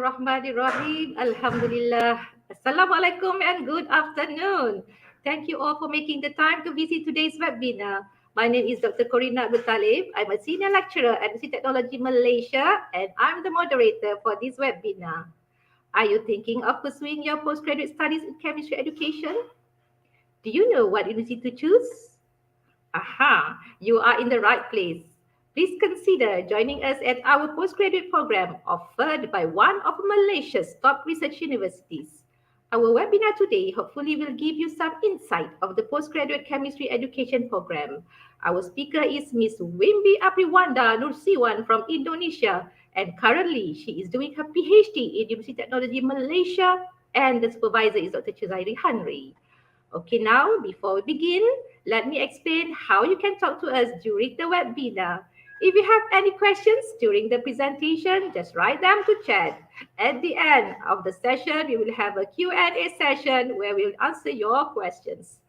Bismillahirrahmanirrahim. Alhamdulillah. Assalamualaikum and good afternoon. Thank you all for making the time to visit today's webinar. My name is Dr. Corina Abdul Talib. I'm a senior lecturer at University Technology Malaysia and I'm the moderator for this webinar. Are you thinking of pursuing your postgraduate studies in chemistry education? Do you know what university to choose? Aha, you are in the right place. Please consider joining us at our postgraduate program offered by one of Malaysia's top research universities. Our webinar today hopefully will give you some insight of the postgraduate chemistry education program. Our speaker is Ms. Wimbi Apriwanda Nursiwan from Indonesia, and currently she is doing her PhD in University Technology Malaysia, and the supervisor is Dr. Chuzairi Hanri. Okay, now before we begin, let me explain how you can talk to us during the webinar. If you have any questions during the presentation, just write them to chat. At the end of the session, we will have a Q&A session where we will answer your questions.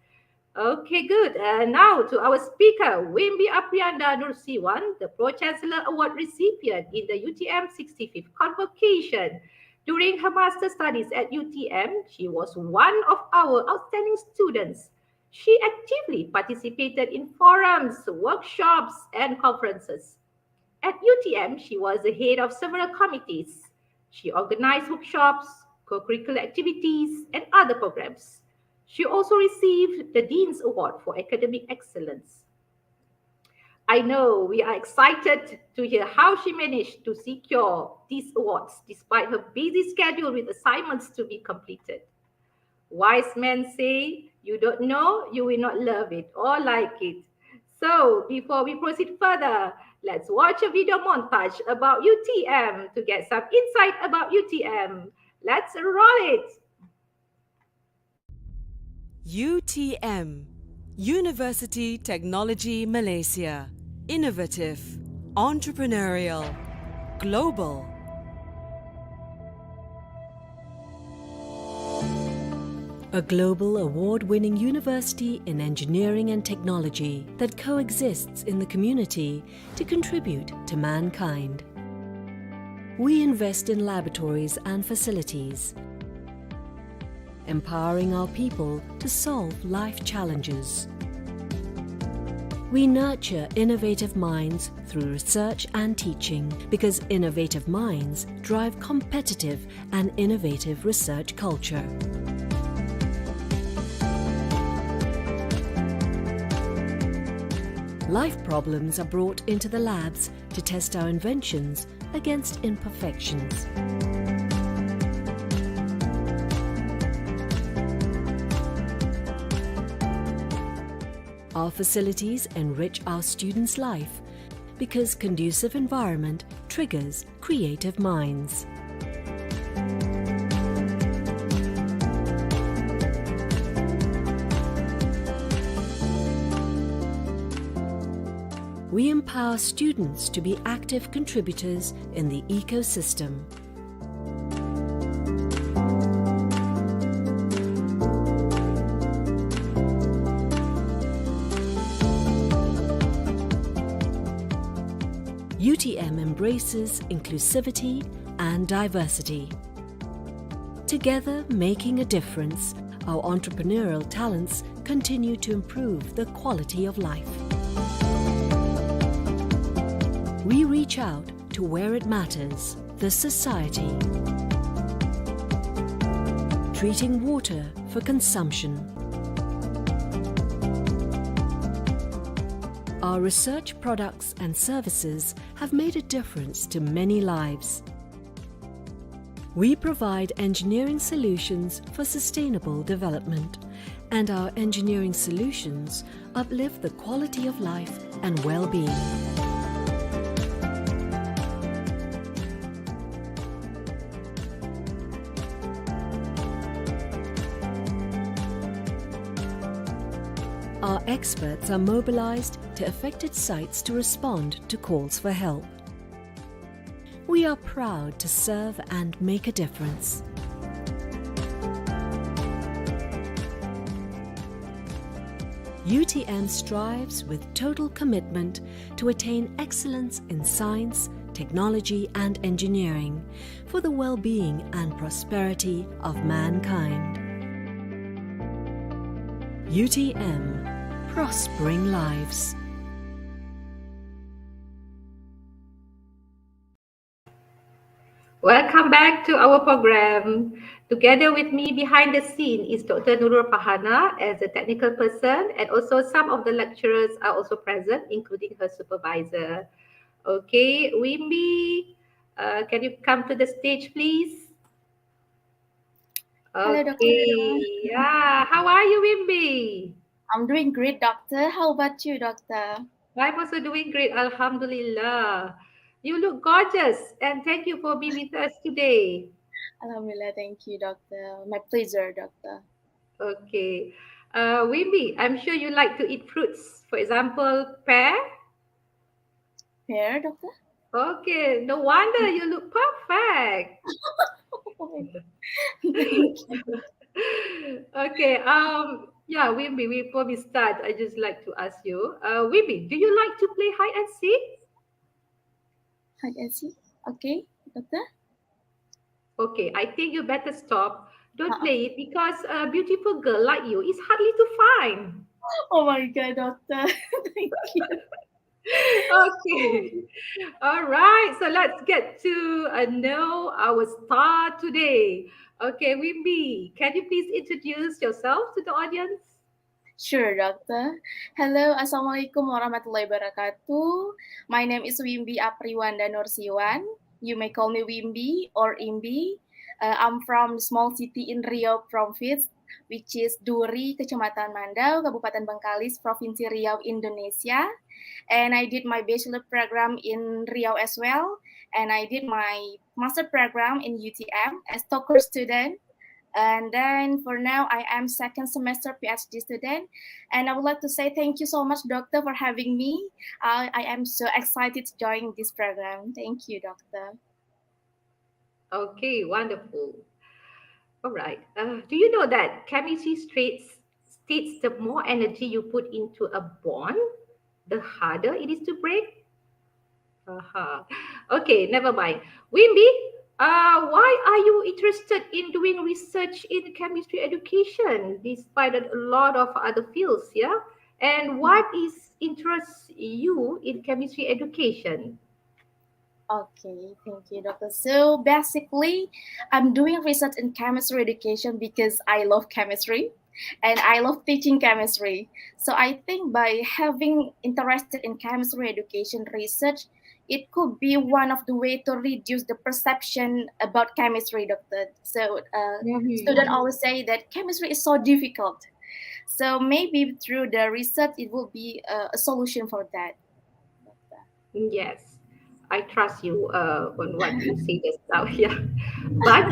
Okay, good. Now to our speaker, Wimbi Aprianda Nursiwan, the Pro-Chancellor Award recipient in the UTM 65th convocation. During her master studies at UTM, she was one of our outstanding students. She actively participated in forums, workshops, and conferences. At UTM, she was the head of several committees. She organized workshops, co-curricular activities, and other programs. She also received the Dean's Award for Academic Excellence. I know we are excited to hear how she managed to secure these awards despite her busy schedule with assignments to be completed. Wise men say, you don't know, you will not love it or like it. So before we proceed further, let's watch a video montage about UTM to get some insight about UTM. Let's roll it. UTM, University Technology Malaysia. Innovative, entrepreneurial, global. A global award-winning university in engineering and technology that coexists in the community to contribute to mankind. We invest in laboratories and facilities, empowering our people to solve life challenges. We nurture innovative minds through research and teaching because innovative minds drive competitive and innovative research culture. Life problems are brought into the labs to test our inventions against imperfections. Our facilities enrich our students' life because conducive environment triggers creative minds. We empower students to be active contributors in the ecosystem. UTM embraces inclusivity and diversity. Together, making a difference, our entrepreneurial talents continue to improve the quality of life. We reach out to where it matters, the society. Treating water for consumption. Our research products and services have made a difference to many lives. We provide engineering solutions for sustainable development, and our engineering solutions uplift the quality of life and well-being. Our experts are mobilized to affected sites to respond to calls for help. We are proud to serve and make a difference. UTM strives with total commitment to attain excellence in science, technology and engineering for the well-being and prosperity of mankind. UTM, Prospering Lives. Welcome back to our program. Together with me behind the scene is Dr. Nurul Pahana as a technical person, and also some of the lecturers are also present, including her supervisor. Okay, Wimby, can you come to the stage, please? Hello, Dr. Rina. Okay, yeah. How are you, Wimby? I'm doing great, doctor. How about you, doctor? I'm also doing great, Alhamdulillah. You look gorgeous, and thank you for being with us today. Alhamdulillah, thank you, doctor. My pleasure, doctor. Okay. Wimby, I'm sure you like to eat fruits. For example, pear. Pear, doctor? Okay, no wonder you look perfect. Oh my God. Thank you. Okay, yeah, Wimby, before we start, I just like to ask you, Wimby, do you like to play hide and seek? Hide and seek. Okay, doctor? Okay, I think you better stop. Don't Uh-uh. play it because a beautiful girl like you is hardly to find. Oh my God, doctor. Thank you. Okay. All right. So let's get to know our star today. Okay, Wimby, can you please introduce yourself to the audience? Sure, doctor. Hello, Assalamualaikum warahmatullahi wabarakatuh. My name is Wimby Apriwanda Nursiwan. You may call me Wimby or Imbi. I'm from the small city in Riau Province, which is Duri, Kecamatan Mandau, Kabupaten Bengkalis, Provinsi Riau, Indonesia. And I did my bachelor program in Riau as well. And I did my master program in UTM as Stoker student. And then for now, I am second semester PhD student. And I would like to say thank you so much, doctor, for having me. I am so excited to join this program. Thank you, doctor. Okay, wonderful. All right. Do you know that chemistry states the more energy you put into a bond, the harder it is to break? Uh-huh. Okay, never mind. Wimby, why are you interested in doing research in chemistry education despite a lot of other fields, yeah? And what is interests you in chemistry education? Okay, thank you, doctor. So basically, I'm doing research in chemistry education because I love chemistry and I love teaching chemistry. So I think by having interested in chemistry education research, it could be one of the way to reduce the perception about chemistry, doctor. So students Mhm. always say that chemistry is so difficult. So maybe through the research, it will be a solution for that, doctor. Yes, I trust you on what you say just now, yeah. But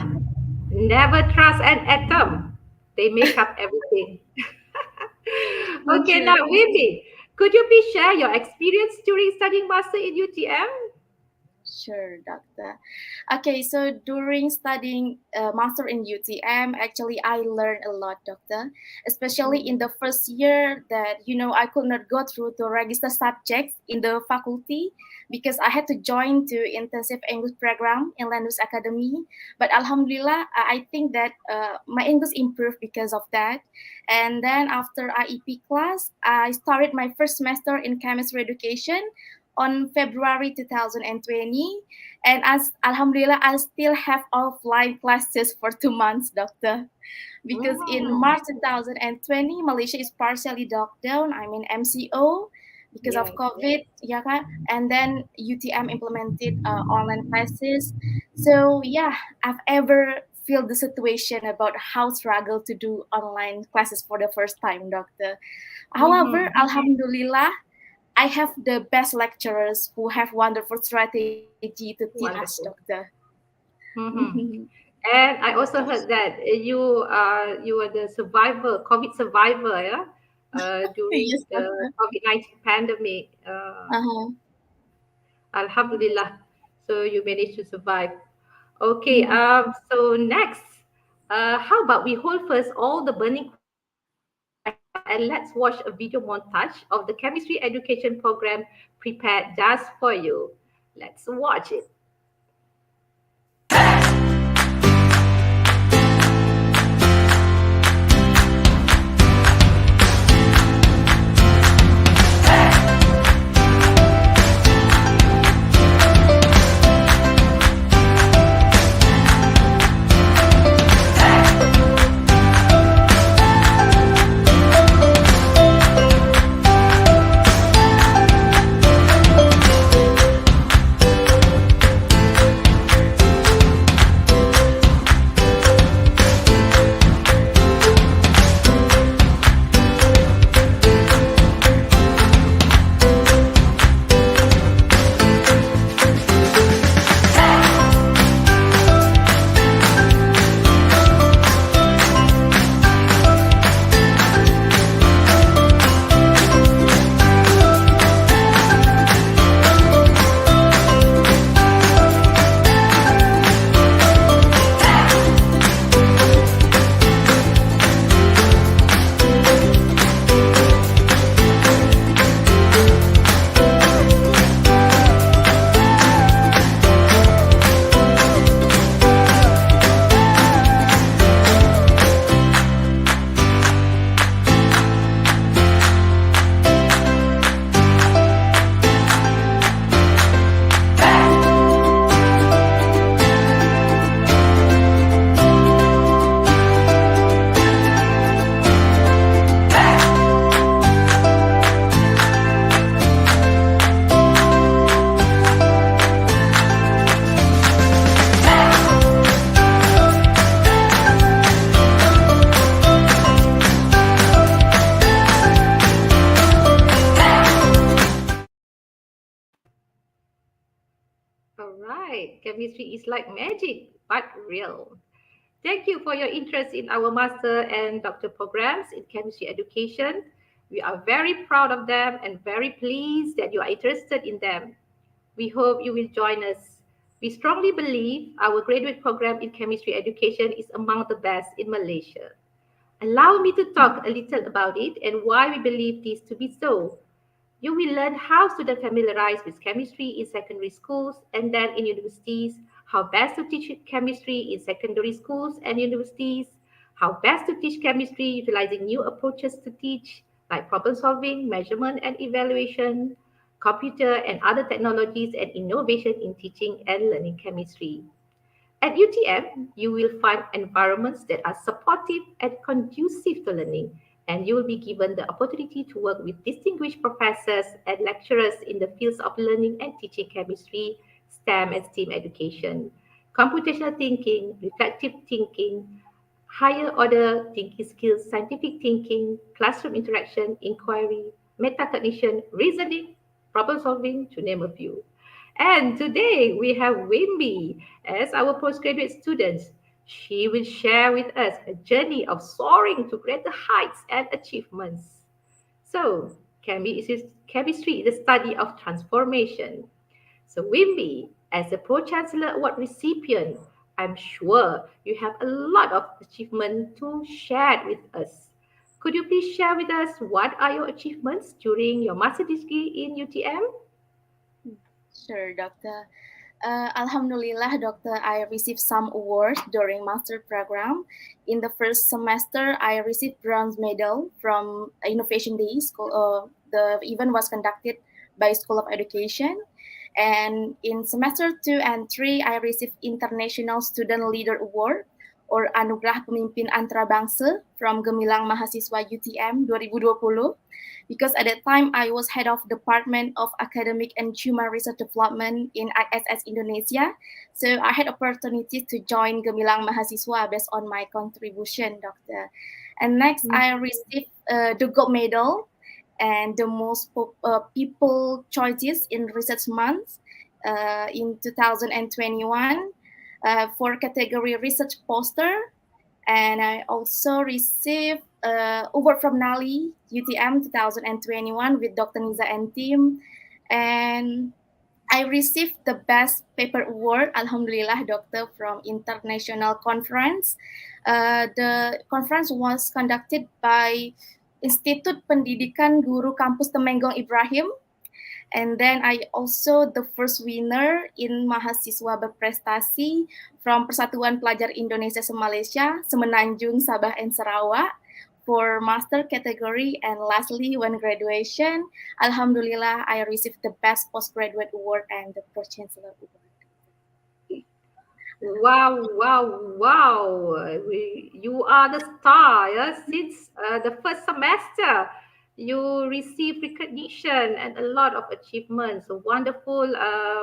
never trust an atom. They make up everything. Okay, True. now Wimby, could you please share your experience during studying master in UTM? Sure, doctor. Okay, so during studying master in UTM, actually I learned a lot, doctor. Especially in the first year that I could not go through to register subjects in the faculty because I had to join to intensive English program in Landus Academy. But Alhamdulillah, I think that my English improved because of that. And then after IEP class, I started my first semester in chemistry education on February 2020. And as Alhamdulillah, I still have offline classes for 2 months, doctor. Because in Mm, March 2020, Malaysia is partially locked down. I mean MCO because of yes. COVID, yeah, kan? And then UTM implemented online classes. So yeah, I've ever feel the situation about how struggle to do online classes for the first time, doctor. However, Mm-hmm. Alhamdulillah, I have the best lecturers who have wonderful strategy to teach us, doctor. Wonderful. Mm-hmm. And I also heard that you are the survivor, COVID survivor, yeah, during Yes, the doctor. COVID-19 pandemic. Uh-huh. Alhamdulillah. So you managed to survive. Okay. Mhm. So next, how about we hold first all the burning questions aside and let's watch a video montage of the chemistry education program prepared just for you. Let's watch it. All right, chemistry is like magic, but real. Thank you for your interest in our master and doctor programs in chemistry education. We are very proud of them and very pleased that you are interested in them. We hope you will join us. We strongly believe our graduate program in chemistry education is among the best in Malaysia. Allow me to talk a little about it and why we believe this to be so. You will learn how students familiarize with chemistry in secondary schools and then in universities, how best to teach chemistry in secondary schools and universities, how best to teach chemistry utilizing new approaches to teach, like problem solving, measurement and evaluation, computer and other technologies, and innovation in teaching and learning chemistry. At UTM, you will find environments that are supportive and conducive to learning, and you will be given the opportunity to work with distinguished professors and lecturers in the fields of learning and teaching chemistry, STEM and STEAM education, computational thinking, reflective thinking, higher order thinking skills, scientific thinking, classroom interaction, inquiry, metacognition, reasoning, problem solving, to name a few. And today we have Wimby as our postgraduate student. She will share with us her journey of soaring to greater heights and achievements. So, chemistry is the study of transformation. So, Wimby, as a Pro Chancellor Award recipient, I'm sure you have a lot of achievement to share with us. Could you please share with us what are your achievements during your master degree in UTM? Sure, Doctor. Alhamdulillah, Doctor, I received some awards during master program. In the first semester, I received bronze medal from Innovation Day School. The event was conducted by School of Education. And in semester 2 and 3, I received International Student Leader Award or Anugerah Pemimpin Antarabangsa from Gemilang Mahasiswa UTM 2020 because at that time I was head of Department of Academic and Human Research Development in ISS Indonesia. So I had opportunity to join Gemilang Mahasiswa based on my contribution, Doctor. And next, I received the gold medal and the most people choices in research month in 2021 for category research poster. And I also received award from NALI UTM 2021 with Dr. Niza and team. And I received the best paper award, Alhamdulillah, Doctor, from international conference. The conference was conducted by Institut Pendidikan Guru Kampus Temenggong Ibrahim. And then I also the first winner in Mahasiswa Berprestasi from Persatuan Pelajar Indonesia Malaysia, Semenanjung, Sabah, and Sarawak for master category. And lastly, when graduation, Alhamdulillah, I received the best postgraduate award and the Pro Chancellor award. Wow, wow, wow. You are the star, yeah? Since the first semester, you receive recognition and a lot of achievements. So wonderful,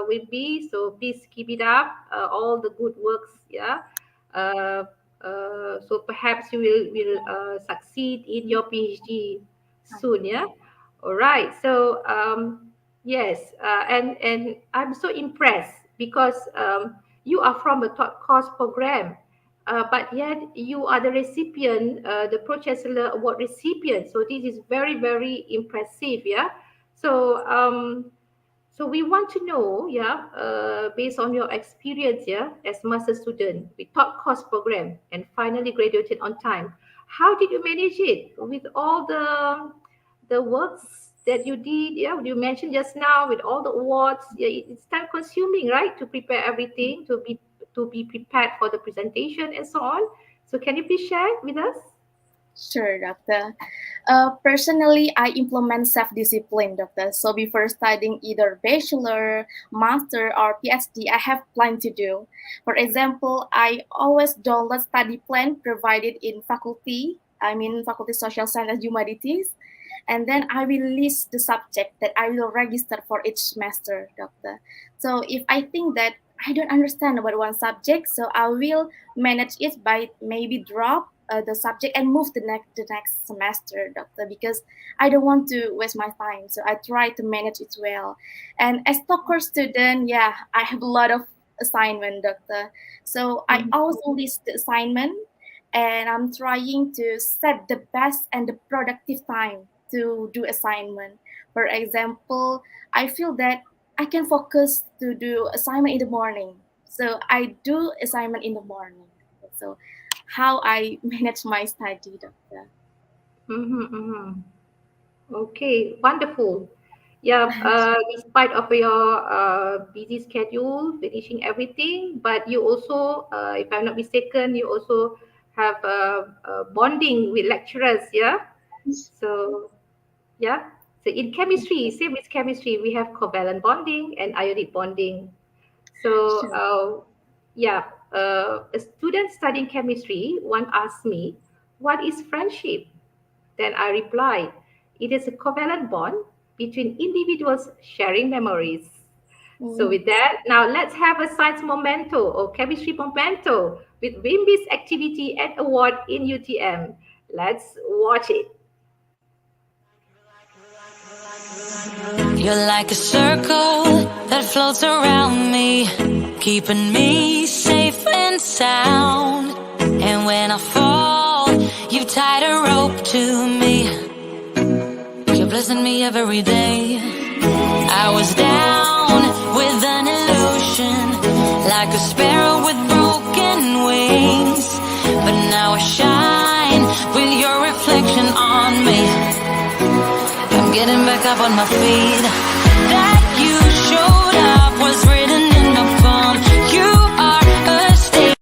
will be. So please keep it up, all the good works, yeah. Uh, so perhaps you will succeed in your PhD soon, yeah. All right. So yes, and I'm so impressed because you are from a top course program, but yet you are the recipient, the Pro Chancellor Award recipient. So this is very, very impressive, yeah. So so we want to know, yeah, based on your experience, yeah, as master student with top course program and finally graduated on time. How did you manage it with all the works that you did? Yeah, you mentioned just now with all the awards. Yeah, it's time consuming, right, to prepare everything, to be prepared for the presentation and so on. So can you please share with us? Sure, doctor. Personally, I implement self-discipline, doctor. So before studying either bachelor, master, or PhD, I have plan to do. For example, I always download study plan provided in faculty. I mean, faculty social science humanities, and then I will list the subject that I will register for each semester, doctor. So if I think that I don't understand about one subject, so I will manage it by maybe drop the subject and move the next semester, doctor, because I don't want to waste my time. So I try to manage it well. And as top course student, yeah, I have a lot of assignment, doctor. So I Mhm. also list the assignment, and I'm trying to set the best and the productive time to do assignment. For example, I feel that I can focus to do assignment in the morning. So I do assignment in the morning. So how I manage my study, doctor. Mhm, mhm. Okay, wonderful. Yeah, despite of your busy schedule, finishing everything, but you also, if I'm not mistaken, you also have bonding with lecturers, yeah? So, yeah. So in chemistry, same with chemistry, we have covalent bonding and ionic bonding. So, Sure. yeah, a student studying chemistry one asked me, what is friendship? Then I replied, it is a covalent bond between individuals sharing memories. So Mm. with that, now let's have a science memento or chemistry memento with Wimby's activity and award in UTM. Let's watch it. You're like a circle that floats around me, keeping me safe and sound. And when I fall, you tied a rope to me. You're blessing me every day. I was down with an illusion, like a sparrow with broken wings. But now I shine with your reflection on me. I'm getting back up on my feet. That you showed up was written in the palm. You are a state.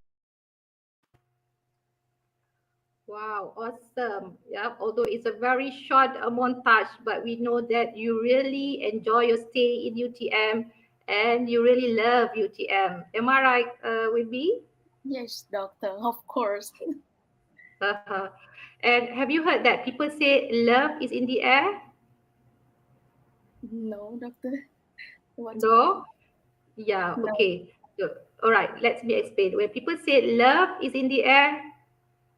Wow, awesome. Yeah, although it's a very short montage, but we know that you really enjoy your stay in UTM and you really love UTM. Am I right, Wimby? Yes, doctor, of course. Uh-huh. And have you heard that people say love is in the air? No, doctor. What? No? Yeah, No. okay. So, all right, let me explain. When people say love is in the air,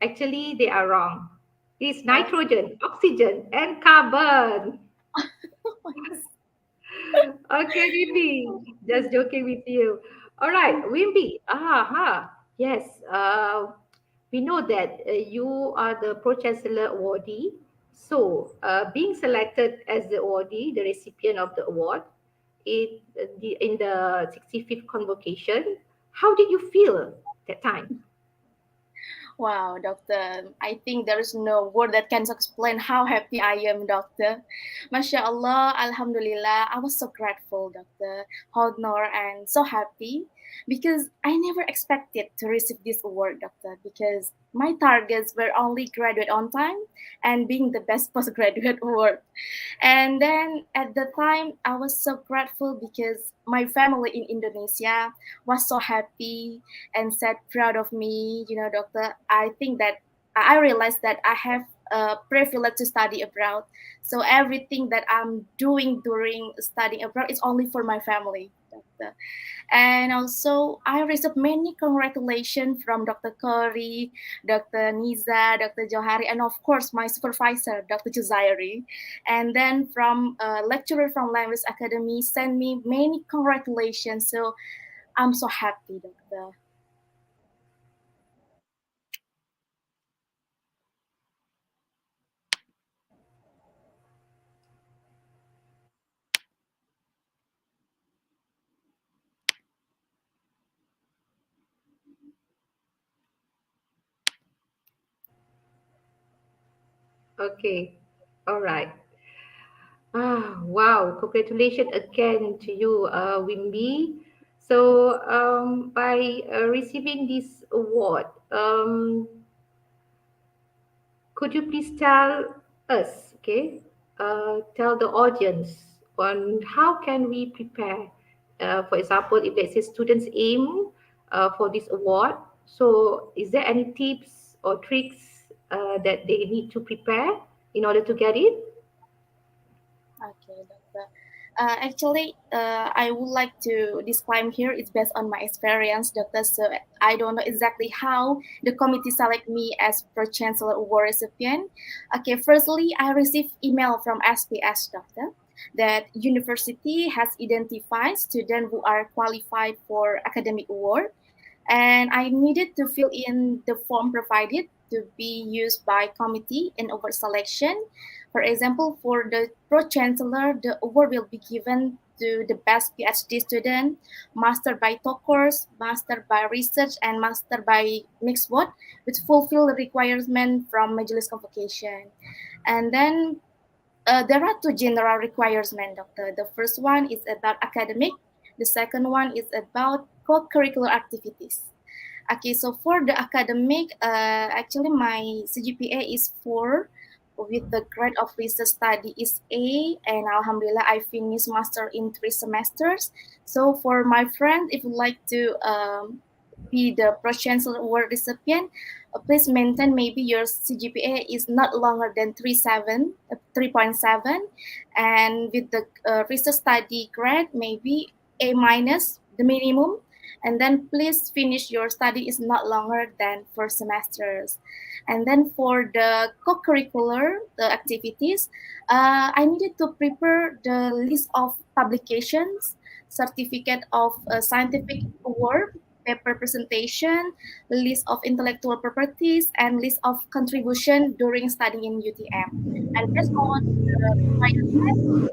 actually they are wrong. It's Oh. nitrogen, oxygen, and carbon. Okay, Wimby. Just joking with you. All right, Wimby. Yes. We know that you are the Pro Chancellor awardee. So, being selected as the awardee, the recipient of the award, in the 65th convocation, how did you feel that time? Wow, doctor. I think there is no word that can explain how happy I am, doctor. Masya Allah, Alhamdulillah. I was so grateful, doctor, honor, and so happy because I never expected to receive this award, doctor, because my targets were only graduate on time and being the best postgraduate award. And then at the time, I was so grateful because my family in Indonesia was so happy and said proud of me. You know, doctor, I think that I realized that I have a privilege to study abroad. So everything that I'm doing during studying abroad is only for my family, doctor. And also, I received many congratulations from Dr. Kori, Dr. Niza, Dr. Johari, and of course, my supervisor, Dr. Juzairi. And then from a lecturer from Language Academy sent me many congratulations. So I'm so happy, Doctor. Okay, all right. Wow, congratulations again to you, Wimby. So, by receiving this award, could you please tell us, okay, tell the audience on how can we prepare? For example, if let's say students aim for this award, so is there any tips or tricks that they need to prepare in order to get it? Okay, Doctor. I would like to disclaim here it's based on my experience, Doctor. So I don't know exactly how the committee select me as Pro Chancellor Award recipient. Okay, firstly, I received email from SPS, Doctor, that university has identified students who are qualified for academic award, and I needed to fill in the form provided to be used by committee in award selection. For example, for the Pro Chancellor, the award will be given to the best PhD student, master by course, master by research, and master by mixed word, which fulfill the requirement from Majelis Convocation. And then there are two general requirements, doctor. The first one is about academic. The second one is about co-curricular activities. Okay, so for the academic, actually my CGPA is 4 with the grade of research study is A, and Alhamdulillah I finished master in 3 semesters. So for my friend, if you like to be the Pro Chancellor Award recipient, please maintain maybe your CGPA is not longer than 3.7, and with the research study grade maybe A minus, the minimum, and then please finish your study is not longer than 4 semesters. And then for the co-curricular the activities, I needed to prepare the list of publications, certificate of scientific award, paper presentation, list of intellectual properties, and list of contribution during studying in UTM. And based on the requirement,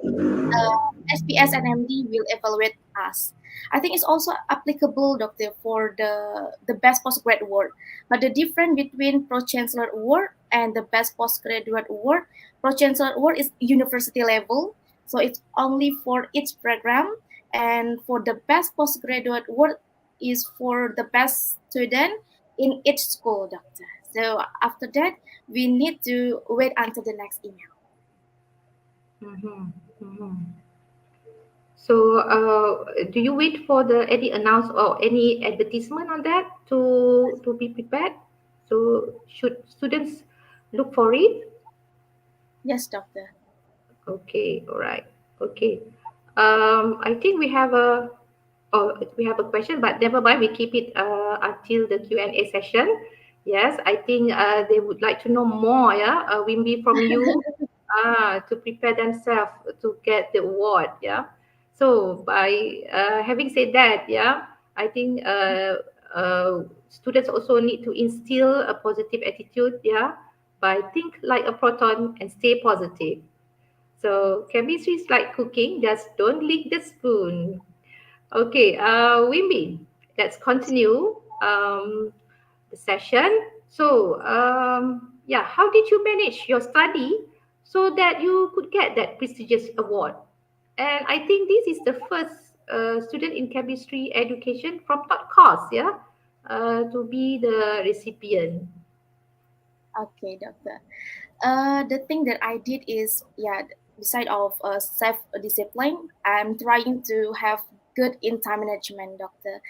SPS and MD will evaluate us. I think it's also applicable, doctor, for the best postgrad award. But the difference between Pro Chancellor Award and the best postgraduate award, Pro Chancellor Award is university level, so it's only for each program. And for the best postgraduate award is for the best student in each school, doctor. So after that, we need to wait until the next email. Mhm, mhm. So, do you wait for the any announce or any advertisement on that to be prepared? So, should students look for it? Yes, doctor. Okay, all right. Okay. I think we have a question, but never mind. We keep it until the Q&A session. Yes, I think they would like to know more. Yeah, Wimby from you to prepare themselves to get the award. Yeah. So by having said that, yeah, I think students also need to instill a positive attitude. Yeah, by think like a proton and stay positive. So chemistry is like cooking, just don't lick the spoon. Okay, Wimby, let's continue the session. So, yeah, how did you manage your study so that you could get that prestigious award? And I think this is the first student in chemistry education from top course, yeah, to be the recipient. Okay, doctor. The thing that I did is, yeah, beside of self discipline, I'm trying to have good in time management, doctor.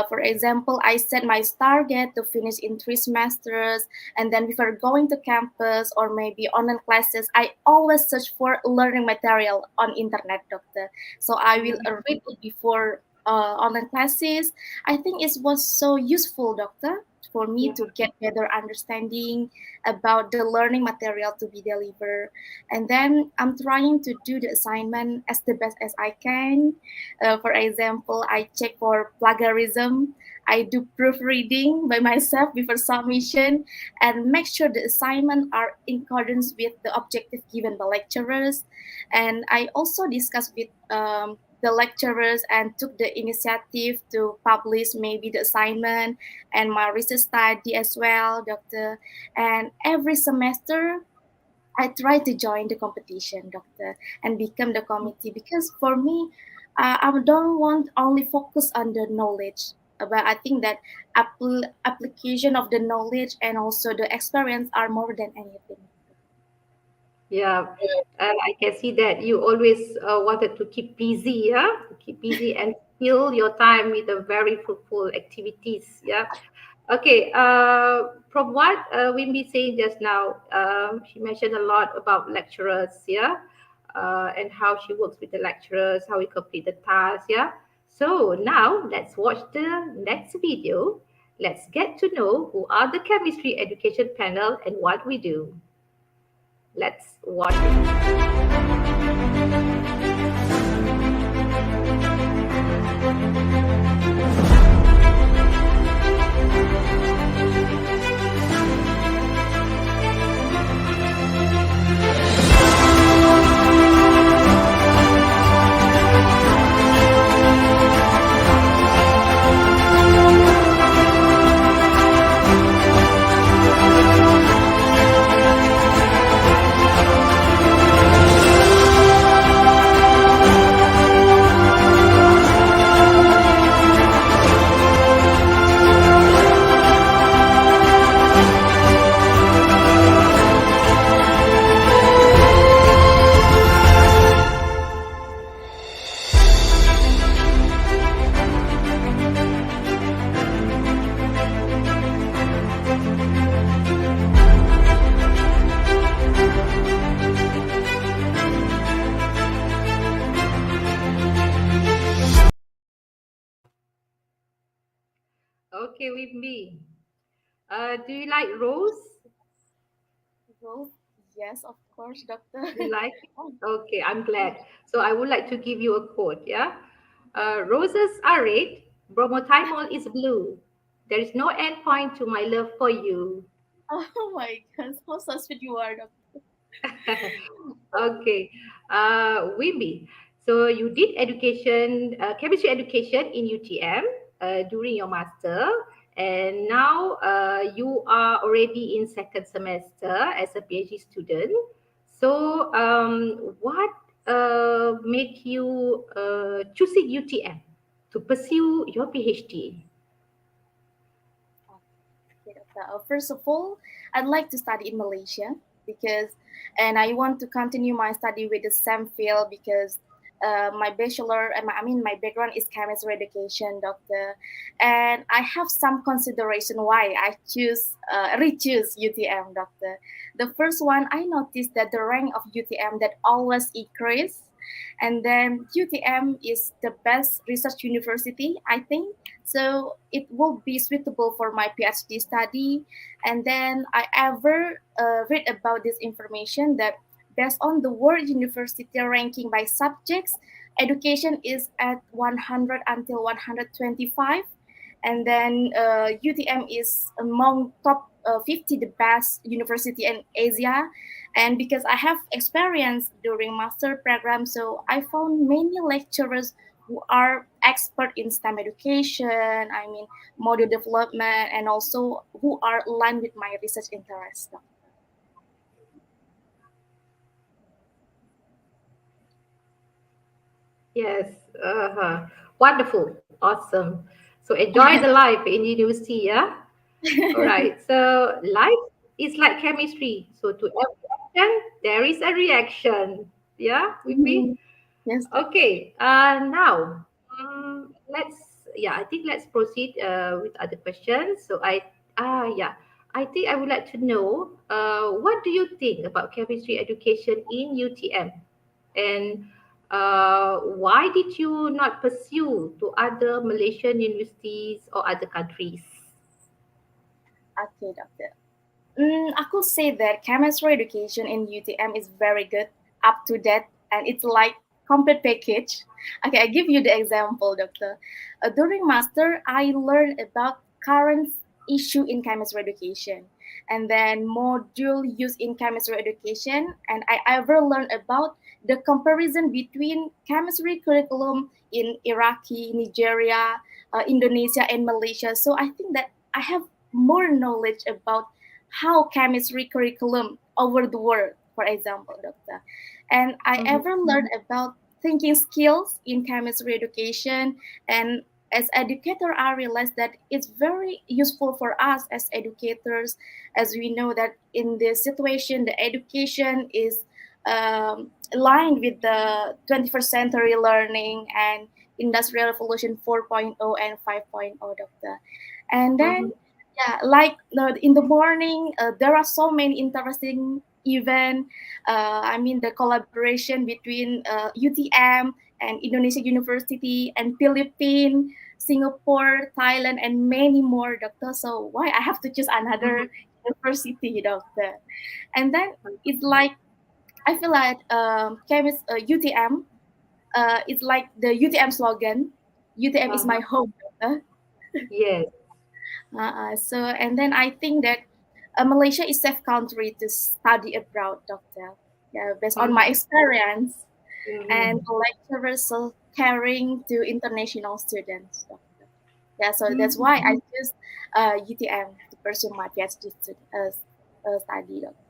For example, I set my target to finish in 3 semesters, and then before going to campus or maybe online classes, I always search for learning material on internet, doctor. So I will read it before online classes. I think it was so useful, doctor, for me Yeah. to get better understanding about the learning material to be delivered. And then I'm trying to do the assignment as the best as I can. For example, I check for plagiarism. I do proofreading by myself before submission and make sure the assignment are in accordance with the objective given by lecturers. And I also discuss with the lecturers and took the initiative to publish maybe the assignment and my research study as well, doctor. And every semester, I try to join the competition, doctor, and become the committee because for me, I don't want only focus on the knowledge, but I think that application of the knowledge and also the experience are more than anything. Yeah, I can see that you always wanted to keep busy, yeah, to keep busy and fill your time with the very fruitful activities, yeah. Okay, from what Wimby saying just now, she mentioned a lot about lecturers, yeah, and how she works with the lecturers, how we complete the task, yeah. So now let's watch the next video. Let's get to know who are the chemistry education panel and what we do. Let's watch it. Okay, with me. Do you like Rose? Well, yes, of course, doctor. You like it? Okay, I'm glad. So I would like to give you a quote, yeah? Roses are red, bromothymol is blue. There is no end point to my love for you. Oh my gosh, how so sweet you are, doctor. Okay, Wimby. So you did education, chemistry education in UTM during your master, and now you are already in second semester as a PhD student. So, what make you choosing UTM to pursue your PhD? Okay, doctor. First of all, I'd like to study in Malaysia because, and I want to continue my study with the same field because my bachelor, I mean, my background is chemistry education, doctor, and I have some consideration why I re-choose UTM, doctor. The first one, I noticed that the rank of UTM that always increase, and then UTM is the best research university, I think, so it will be suitable for my PhD study. And then I ever read about this information that based on the world university ranking by subjects, education is at 100 until 125, and then UTM is among top 50 the best university in Asia. And because I have experience during master program, so I found many lecturers who are expert in STEM education, module development, and also who are aligned with my research interests. Yes. Wonderful. Awesome. So enjoy the life in university, yeah? All right. So life is like chemistry. So to every action, there is a reaction. Yeah, with Mhm. me? Yes, Okay. Now, I think let's proceed with other questions. Yeah, I think I would like to know, what do you think about chemistry education in UTM? And why did you not pursue to other Malaysian universities or other countries? okay, doctor. I could say that chemistry education in UTM is very good, up to date, and it's like complete package. Okay, I give you the example, doctor. During master, I learned about current issue in chemistry education, and then module used in chemistry education, and I ever learned about the comparison between chemistry curriculum in Iraqi, Nigeria, Indonesia, and Malaysia. So I think that I have more knowledge about how chemistry curriculum over the world, for example, doctor. And I Mhm. ever learned about thinking skills in chemistry education. And as educator, I realized that it's very useful for us as educators, as we know that in this situation, the education is aligned with the 21st century learning and industrial revolution 4.0 and 5.0, doctor. And then Mhm. like in the morning, there are so many interesting event. The collaboration between UTM and Indonesia University and Philippines, Singapore, Thailand, and many more, doctor. So why I have to choose Mhm. another university, doctor? And then it's like I feel like UTM. It's like the UTM slogan. UTM is my Uh-huh. home, doctor. Yes. So and then I think that Malaysia is safe country to study abroad, doctor. Yeah, based on my Mhm. experience, and Mhm. the lecturers so caring to international students, doctor. Yeah, so that's Mhm. why I choose UTM to pursue my PhD study, doctor.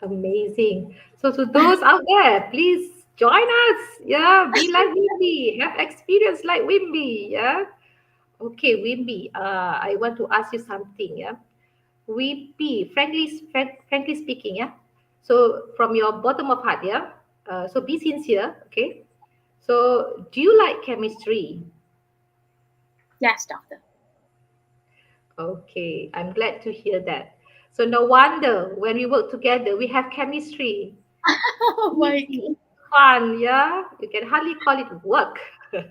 Amazing. So to those out there, please join us. Yeah, be like Wimby. Have experience like Wimby. Yeah. Okay, Wimby. I want to ask you something. Yeah. Wimby, frankly speaking. Yeah. So from your bottom of heart. Yeah. So be sincere. Okay. So do you like chemistry? Yes, doctor. Okay, I'm glad to hear that. So no wonder when we work together, we have chemistry. Oh my Easy, fun, yeah. You can hardly call it work. God.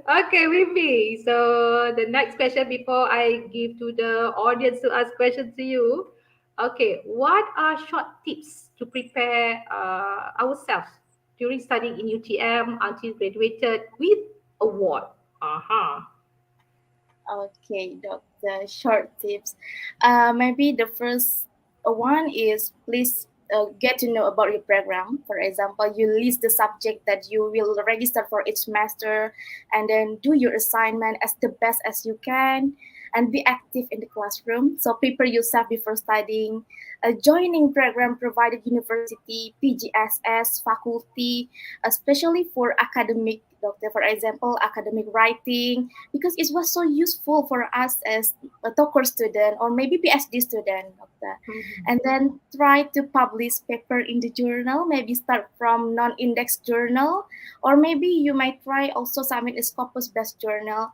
Okay, with me. So the next question before I give to the audience to ask questions to you. Okay, what are short tips to prepare ourselves during studying in UTM until graduated with award? Uh-huh. Okay, doctor. Short tips. Maybe the first one is please get to know about your program. For example, you list the subject that you will register for each semester, and then do your assignment as the best as you can, and be active in the classroom. So prepare yourself before studying. Joining program provided university, PGSS, faculty, especially for academic, doctor. For example, academic writing, because it was so useful for us as a doctor student or maybe PhD student, doctor. Mhm. And then try to publish paper in the journal, maybe start from non-index journal, or maybe you might try also submit a Scopus-based journal.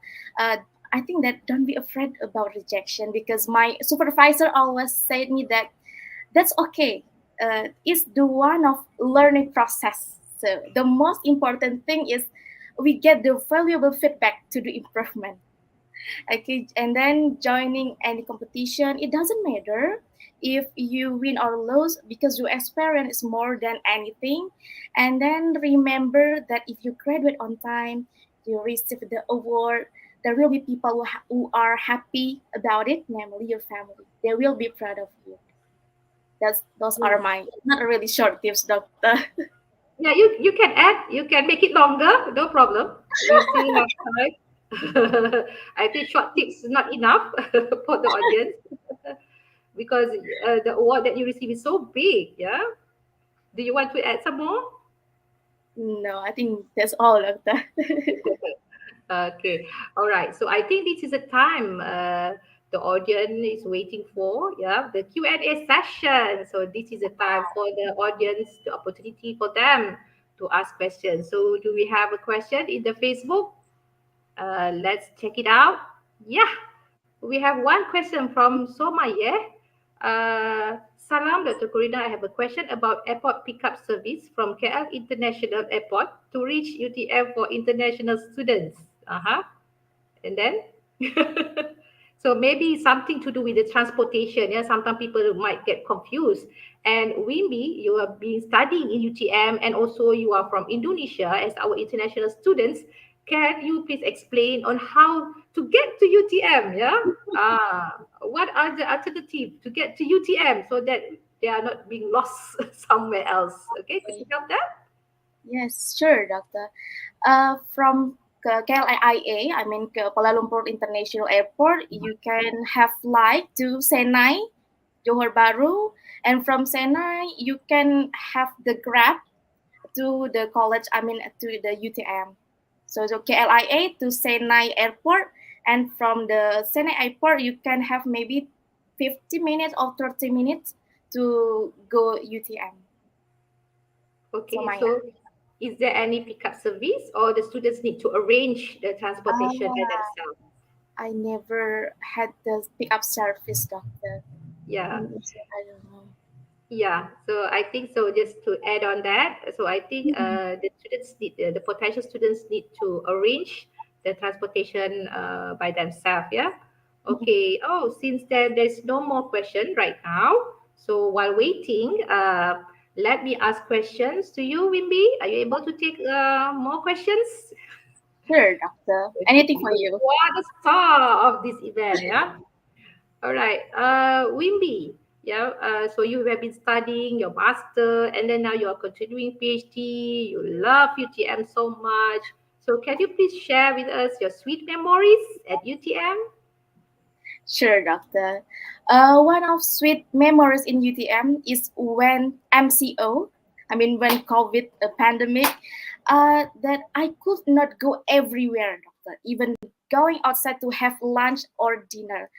I think that don't be afraid about rejection, because my supervisor always said me that that's okay. It's the one of learning process. So the most important thing is we get the valuable feedback to do improvement. Okay, and then joining any competition, it doesn't matter if you win or lose, because your experience is more than anything. And then remember that if you graduate on time, you receive the award, there will be people who are happy about it, namely your family. They will be proud of you. Those are Yes. my not really short tips, doctor. Yeah, you can add, you can make it longer, no problem. We still have time. I think short tips is not enough for the audience because the award that you receive is so big. Yeah. Do you want to add some more? No, I think that's all, Doctor. Okay. All right. So I think this is a time the audience is waiting for. Yeah, the Q&A session. So this is a time for the audience, the opportunity for them to ask questions. So do we have a question in the Facebook? Let's check it out. Yeah, we have one question from Somaye. Salam, Dr. Corina. I have a question about airport pickup service from KL International Airport to reach UTM for international students. Uh-huh. And then, so maybe something to do with the transportation. Yeah, sometimes people might get confused. And Wimby, you have been studying in UTM, and also you are from Indonesia as our international students. Can you please explain on how to get to UTM? Yeah, what are the alternatives to get to UTM so that they are not being lost somewhere else? Okay, could you help that? Yes, sure, Doctor. From KLIA, I mean Kuala Lumpur International Airport, you can have flight to Senai, Johor Bahru, and from Senai you can have the Grab to the college. I mean to the UTM. So KLIA to Senai Airport, and from the Senai Airport you can have maybe 50 minutes or 30 minutes to go UTM. So Okay, Maya. so is there any pickup service or the students need to arrange the transportation by themselves? I never had the pickup service, Doctor. Yeah, So I don't know. yeah. So I think so. Just to add on that, so I think the students need the potential students need to arrange the transportation by themselves. Yeah. Okay. Oh, since there's no more question right now. So while waiting, let me ask questions to you, Wimby. Are you able to take more questions? Sure, Doctor. Okay, Anything for because you. you are the star of this event, yeah. All right, Wimby, yeah. So you have been studying your master, and then now you are continuing PhD. You love UTM so much. So can you please share with us your sweet memories at UTM? Sure, Doctor. One of sweet memories in UTM is when MCO, I mean when COVID pandemic, that I could not go everywhere, Doctor, even going outside to have lunch or dinner.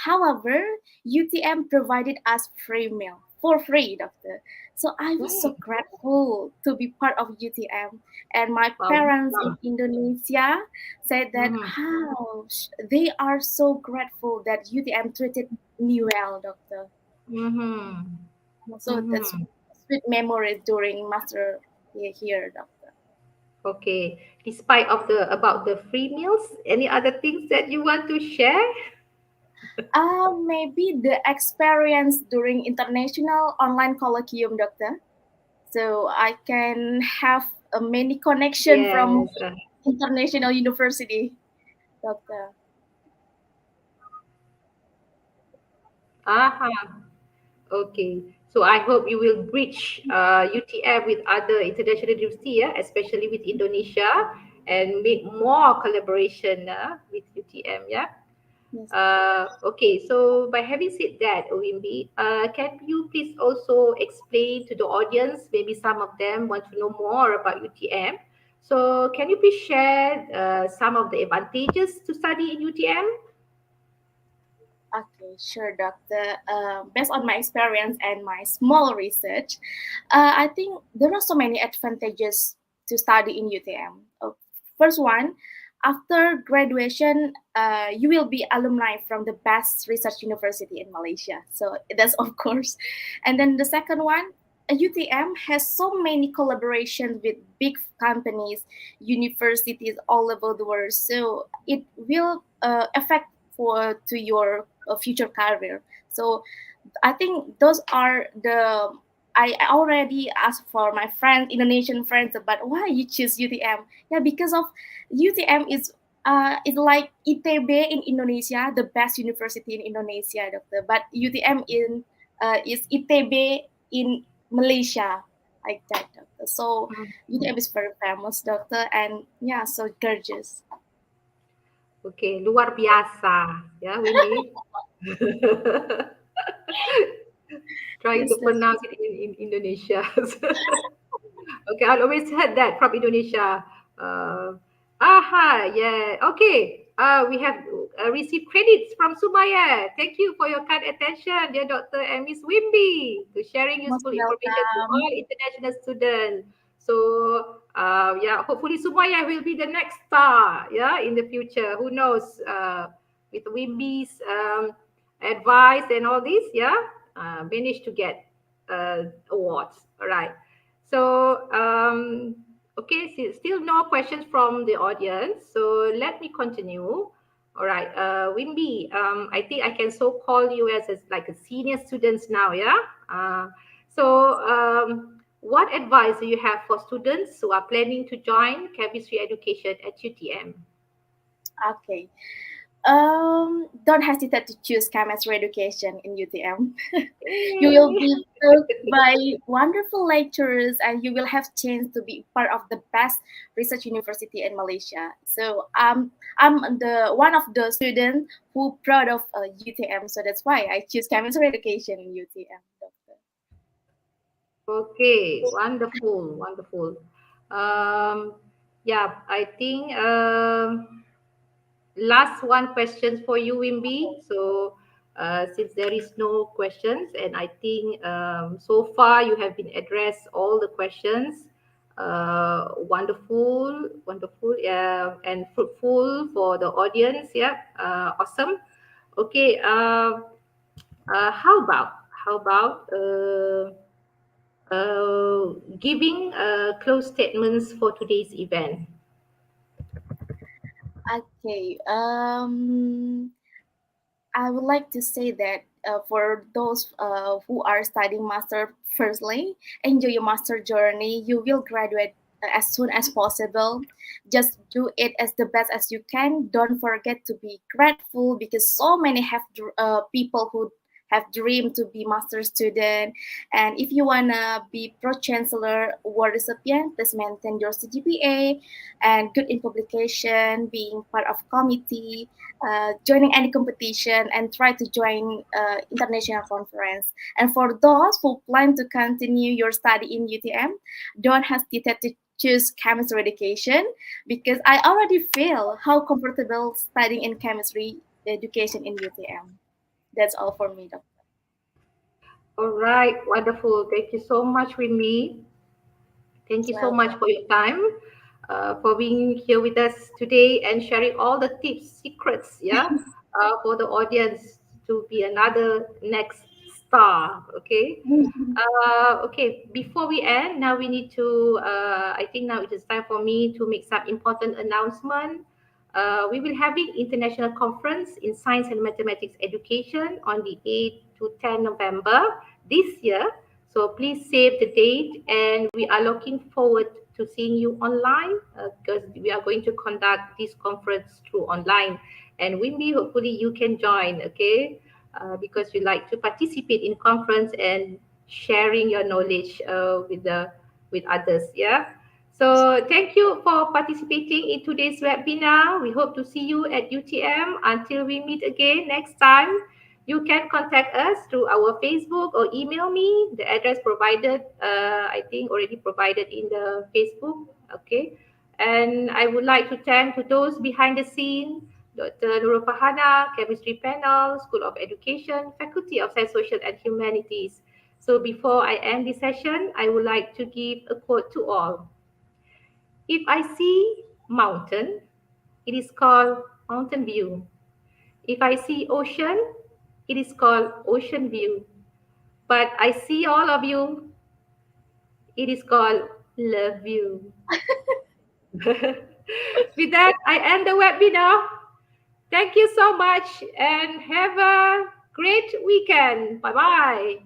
However, UTM provided us free meal for free, Doctor. So I was so Hmm. grateful to be part of UTM. And my Wow. parents in Indonesia said that Mm-hmm. how they are so grateful that UTM treated me well, Doctor. Mm-hmm. So that's Mm-hmm. sweet memories during master year here, Doctor. Okay. Despite of the about the free meals, any other things that you want to share? Maybe the experience during international online colloquium, Doctor. So I can have a many connection from Yes. international university, Doctor. Aha. Okay. So I hope you will bridge UTM with other international university, yeah, especially with Indonesia, and make more collaboration with UTM, yeah. Yes. Okay, so by having said that, Wimby, can you please also explain to the audience, maybe some of them want to know more about UTM. So can you please share some of the advantages to study in UTM? Okay, sure, Doctor. Based on my experience and my small research, I think there are so many advantages to study in UTM. First one, after graduation, you will be alumni from the best research university in Malaysia. So that's of course. And then the second one, UTM has so many collaborations with big companies, universities all over the world. So it will affect for to your future career. So I think those are the I already asked for my friends, Indonesian friends, about why you choose UTM. Yeah, because of UTM is like ITB in Indonesia, the best university in Indonesia, Doctor. But UTM in is ITB in Malaysia. like that, doctor. So UTM is very famous, doctor, and yeah, so gorgeous. Okay, luar biasa. Ya, Windy. Trying to Yes, that's pronounce it in Indonesia. Okay, I always heard that from Indonesia. Yeah. Okay. We have received credits from Sumaya. Thank you for your kind attention, dear Doctor and Miss Wimby, to sharing most useful information to welcome. all international students. So, yeah, hopefully Sumaya will be the next star, yeah, in the future. Who knows? With Wimby's advice and all this, yeah, managed to get awards. All right. So, okay, still no questions from the audience. So let me continue. All right, Wimby, I think I can so call you as like a senior students now, yeah? What advice do you have for students who are planning to join chemistry education at UTM? Okay. Don't hesitate to choose chemistry education in UTM. You will Yay. be taught by wonderful lecturers, and you will have chance to be part of the best research university in Malaysia. So I'm the one of the students who proud of UTM. So that's why I choose chemistry education in UTM. Doctor. Okay, wonderful, wonderful. Um, yeah, I think last one question for you, Wimby. So, since there is no questions, and I think so far you have been addressed all the questions. Wonderful, wonderful, and fruitful for the audience. Yeah, awesome. Okay. How about giving close statements for today's event? Okay. I would like to say that for those who are studying master, firstly, enjoy your master journey. You will graduate as soon as possible. Just do it as the best as you can. Don't forget to be grateful because so many have people who have dreamed to be master student. And if you wanna be pro chancellor award recipient, please maintain your CGPA and good in publication, being part of committee, joining any competition, and try to join international conference. And for those who plan to continue your study in UTM, don't hesitate to choose chemistry education because I already feel how comfortable studying in chemistry education in UTM. That's all for me, Doctor. All right, wonderful. Thank you so much, Winnie. Thank you so much Welcome. for your time, for being here with us today and sharing all the tips, secrets, yeah, for the audience to be another next star. Okay. Okay, before we end, now we need to, I think now it is time for me to make some important announcement. We will having international conference in science and mathematics education on the 8th to 10 November this year. So please save the date and we are looking forward to seeing you online because we are going to conduct this conference through online. And Wimby, hopefully you can join, okay? Because you like to participate in conference and sharing your knowledge with others. Yeah. So thank you for participating in today's webinar. We hope to see you at UTM. Until we meet again next time, you can contact us through our Facebook or email me. The address provided, I think, already provided in the Facebook. Okay. And I would like to thank to those behind the scene, Dr. Nurul Fahana, Chemistry Panel, School of Education, Faculty of Science, Social and Humanities. So before I end this session, I would like to give a quote to all. If I see mountain, it is called mountain view. If I see ocean, it is called ocean view. But I see all of you, it is called love you. With that, I end the webinar. Thank you so much and have a great weekend. Bye bye.